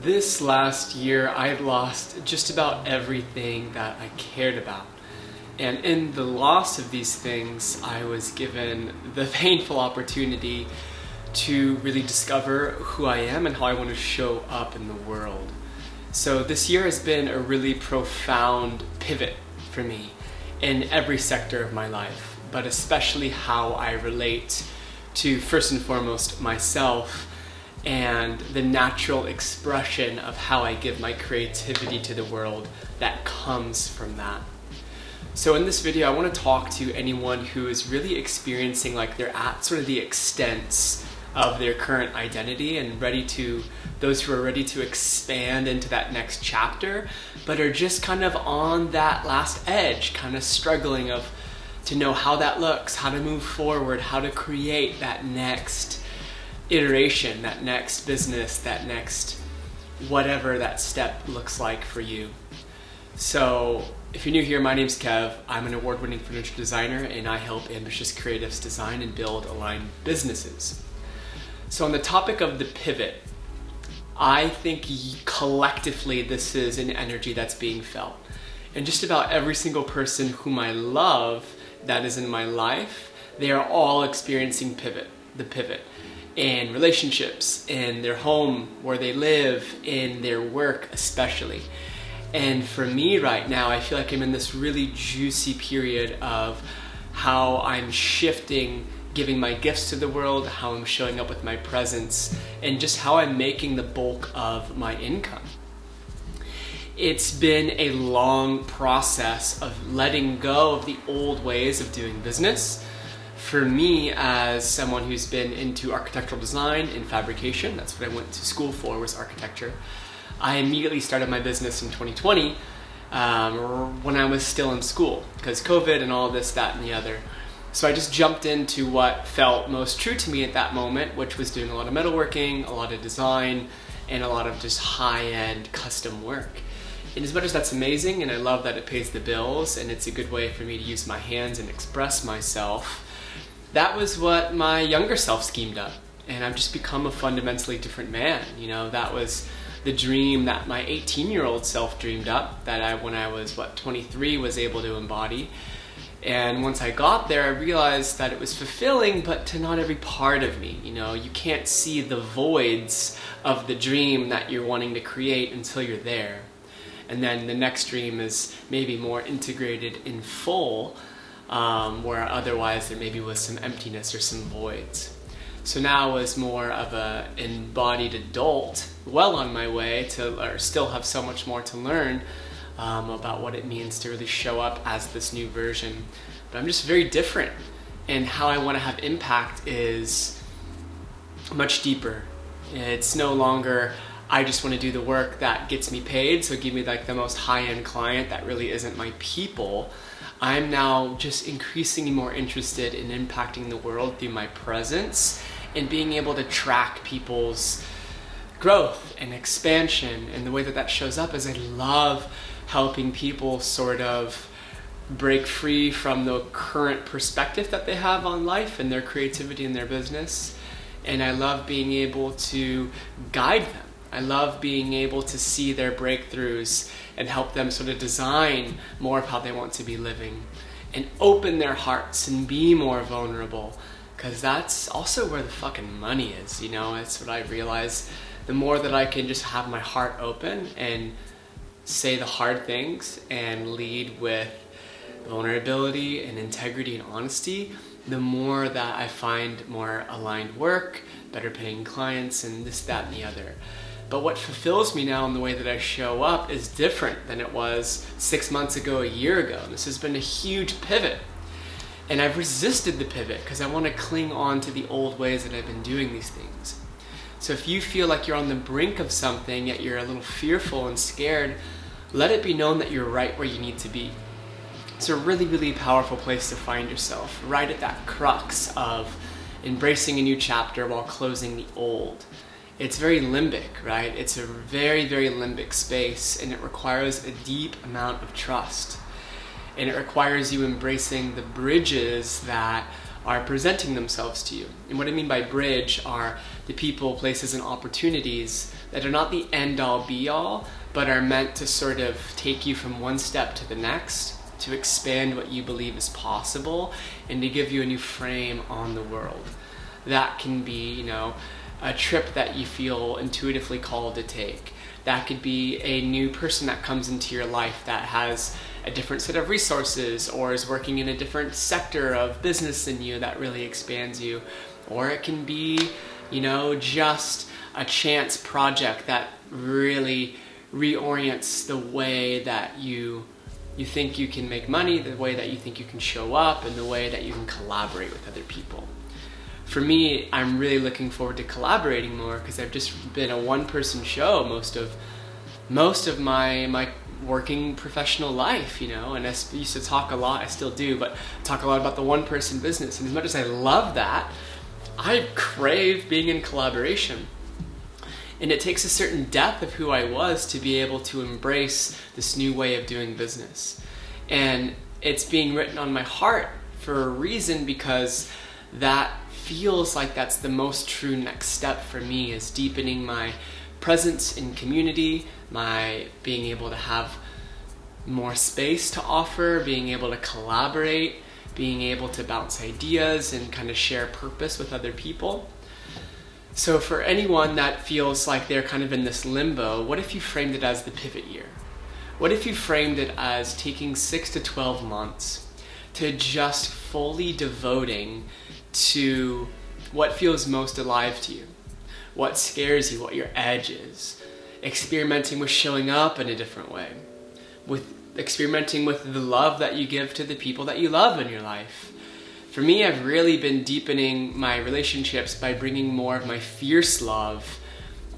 This last year, I've lost just about everything that I cared about. And in the loss of these things, I was given the painful opportunity to really discover who I am and how I want to show up in the world. So this year has been a really profound pivot for me in every sector of my life, but especially how I relate to, first and foremost, myself and the natural expression of how I give my creativity to the world that comes from that. So in this video, I want to talk to anyone who is really experiencing like they're at sort of the extents of their current identity and those who are ready to expand into that next chapter, but are just kind of on that last edge, kind of struggling to know how that looks, how to move forward, how to create that next iteration, that next business, that next whatever that step looks like for you. So if you're new here, my name's Kev. I'm an award-winning furniture designer and I help ambitious creatives design and build aligned businesses. So on the topic of the pivot, I think collectively this is an energy that's being felt. And just about every single person whom I love that is in my life, they are all experiencing the pivot. In relationships, in their home, where they live, in their work especially. And for me right now, I feel like I'm in this really juicy period of how I'm shifting, giving my gifts to the world, how I'm showing up with my presence, and just how I'm making the bulk of my income. It's been a long process of letting go of the old ways of doing business. For me, as someone who's been into architectural design and fabrication, that's what I went to school for, was architecture. I immediately started my business in 2020 when I was still in school because COVID and all this, that, and the other. So I just jumped into what felt most true to me at that moment, which was doing a lot of metalworking, a lot of design, and a lot of just high-end custom work. And as much as that's amazing, and I love that it pays the bills, and it's a good way for me to use my hands and express myself, that was what my younger self schemed up. And I've just become a fundamentally different man. You know, that was the dream that my 18-year-old self dreamed up, that when I was, 23, was able to embody. And once I got there, I realized that it was fulfilling, but to not every part of me. You know, you can't see the voids of the dream that you're wanting to create until you're there. And then the next dream is maybe more integrated in full, where otherwise there maybe was some emptiness or some voids. So now as more of an embodied adult, well on my way or still have so much more to learn about what it means to really show up as this new version. But I'm just very different, and how I want to have impact is much deeper. It's no longer I just want to do the work that gets me paid, so give me like the most high-end client that really isn't my people. I'm now just increasingly more interested in impacting the world through my presence and being able to track people's growth and expansion. And the way that shows up is I love helping people sort of break free from the current perspective that they have on life and their creativity and their business. And I love being able to guide them. I love being able to see their breakthroughs and help them sort of design more of how they want to be living and open their hearts and be more vulnerable, because that's also where the fucking money is, you know. That's what I realize. The more that I can just have my heart open and say the hard things and lead with vulnerability and integrity and honesty, the more that I find more aligned work, better paying clients, and this, that, and the other. But what fulfills me now in the way that I show up is different than it was 6 months ago, a year ago. And this has been a huge pivot. And I've resisted the pivot because I want to cling on to the old ways that I've been doing these things. So if you feel like you're on the brink of something, yet you're a little fearful and scared, let it be known that you're right where you need to be. It's a really, really powerful place to find yourself, right at that crux of embracing a new chapter while closing the old. It's very limbic, right? It's a very, very limbic space, and it requires a deep amount of trust. And it requires you embracing the bridges that are presenting themselves to you. And what I mean by bridge are the people, places, and opportunities that are not the end-all be-all, but are meant to sort of take you from one step to the next, to expand what you believe is possible, and to give you a new frame on the world. That can be, a trip that you feel intuitively called to take. That could be a new person that comes into your life that has a different set of resources or is working in a different sector of business than you that really expands you. Or it can be, just a chance project that really reorients the way that you think you can make money, the way that you think you can show up, and the way that you can collaborate with other people. For me, I'm really looking forward to collaborating more because I've just been a one-person show most of my working professional life, and I used to talk a lot, I still do, but talk a lot about the one-person business. And as much as I love that, I crave being in collaboration. And it takes a certain depth of who I was to be able to embrace this new way of doing business. And it's being written on my heart for a reason, because that feels like that's the most true next step for me, is deepening my presence in community, my being able to have more space to offer, being able to collaborate, being able to bounce ideas and kind of share purpose with other people. So for anyone that feels like they're kind of in this limbo, what if you framed it as the pivot year? What if you framed it as taking 6 to 12 months to just fully devoting to what feels most alive to you, what scares you, what your edge is, experimenting with showing up in a different way, with experimenting with the love that you give to the people that you love in your life. For me, I've really been deepening my relationships by bringing more of my fierce love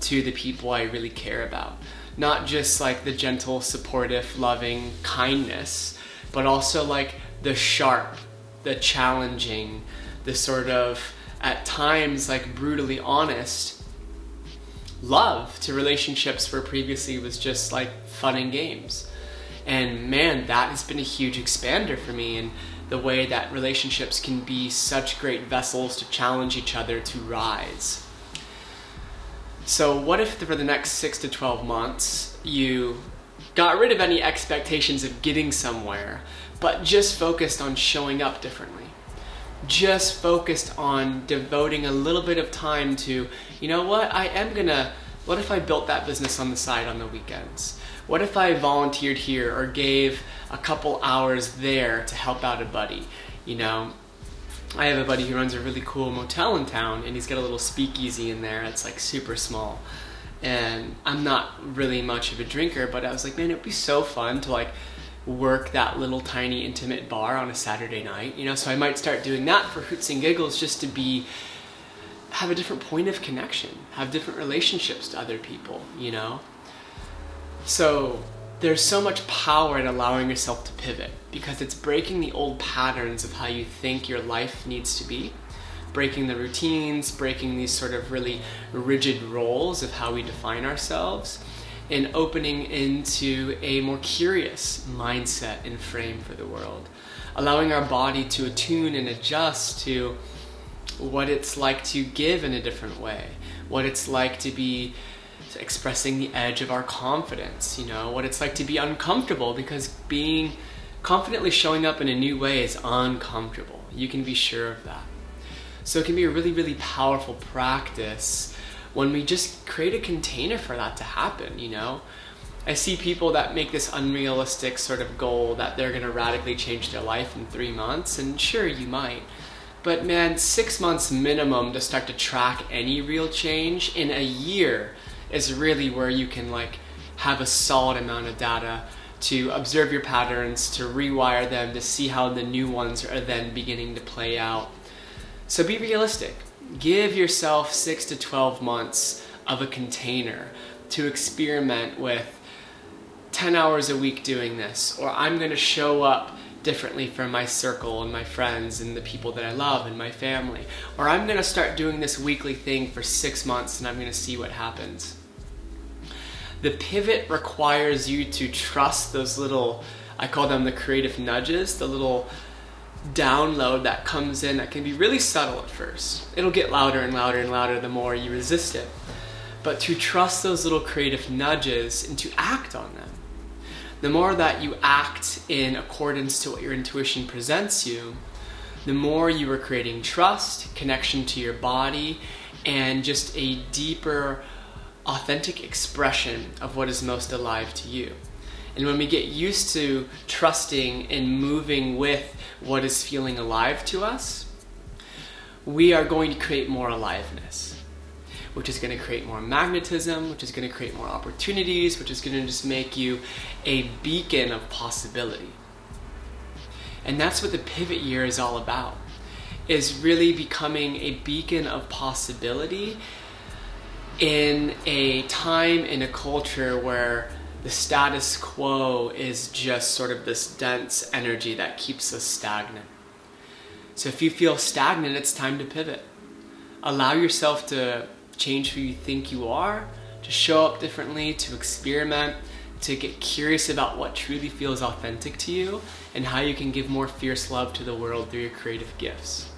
to the people I really care about. Not just like the gentle, supportive, loving kindness, but also like the sharp, the challenging, the sort of, at times, like brutally honest love to relationships where previously it was just like fun and games. And man, that has been a huge expander for me, and the way that relationships can be such great vessels to challenge each other to rise. So what if for the next 6 to 12 months you got rid of any expectations of getting somewhere, but just focused on showing up differently? Just focused on devoting a little bit of time to, what if I built that business on the side on the weekends? What if I volunteered here or gave a couple hours there to help out a buddy? I have a buddy who runs a really cool motel in town, and he's got a little speakeasy in there that's like super small. And I'm not really much of a drinker, but I was like, man, it'd be so fun to like work that little tiny intimate bar on a Saturday night, so I might start doing that for hoots and giggles, just to have a different point of connection, have different relationships to other people, So there's so much power in allowing yourself to pivot, because it's breaking the old patterns of how you think your life needs to be, breaking the routines, breaking these sort of really rigid roles of how we define ourselves, and opening into a more curious mindset and frame for the world. Allowing our body to attune and adjust to what it's like to give in a different way, what it's like to be expressing the edge of our confidence, what it's like to be uncomfortable, because being confidently showing up in a new way is uncomfortable. You can be sure of that. So it can be a really, really powerful practice when we just create a container for that to happen, I see people that make this unrealistic sort of goal that they're going to radically change their life in 3 months, and sure, you might. But man, 6 months minimum to start to track any real change. In a year is really where you can like have a solid amount of data to observe your patterns, to rewire them, to see how the new ones are then beginning to play out. So be realistic. Give yourself 6 to 12 months of a container to experiment with 10 hours a week doing this, or I'm going to show up differently for my circle and my friends and the people that I love and my family, or I'm going to start doing this weekly thing for 6 months and I'm going to see what happens. The pivot requires you to trust those little, I call them the creative nudges, the little download that comes in that can be really subtle at first. It'll get louder and louder and louder the more you resist it. But to trust those little creative nudges and to act on them. The more that you act in accordance to what your intuition presents you, the more you are creating trust, connection to your body, and just a deeper, authentic expression of what is most alive to you. And when we get used to trusting and moving with what is feeling alive to us, we are going to create more aliveness, which is going to create more magnetism, which is going to create more opportunities, which is going to just make you a beacon of possibility. And that's what the pivot year is all about, is really becoming a beacon of possibility in a time, in a culture where the status quo is just sort of this dense energy that keeps us stagnant. So if you feel stagnant, it's time to pivot. Allow yourself to change who you think you are, to show up differently, to experiment, to get curious about what truly feels authentic to you and how you can give more fierce love to the world through your creative gifts.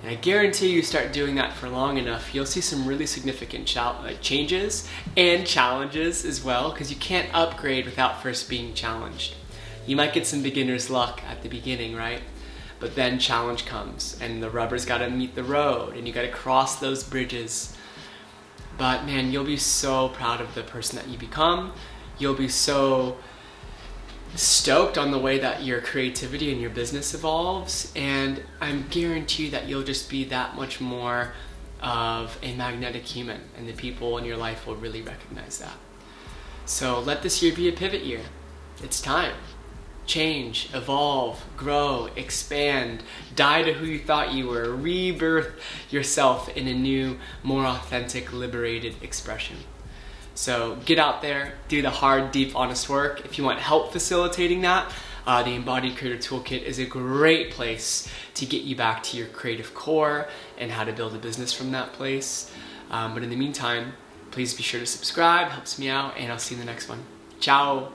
And I guarantee you start doing that for long enough, you'll see some really significant changes and challenges as well, because you can't upgrade without first being challenged. You might get some beginner's luck at the beginning, right? But then challenge comes and the rubber's got to meet the road and you got to cross those bridges. But man, you'll be so proud of the person that you become. You'll be so stoked on the way that your creativity and your business evolves, and I'm guaranteed that you'll just be that much more of a magnetic human, and the people in your life will really recognize that. So let this year be a pivot year. It's time. Change, evolve, grow, expand, die to who you thought you were, rebirth yourself in a new, more authentic, liberated expression. So get out there, do the hard, deep, honest work. If you want help facilitating that, the Embodied Creative Toolkit is a great place to get you back to your creative core and how to build a business from that place. But in the meantime, please be sure to subscribe, helps me out, and I'll see you in the next one. Ciao!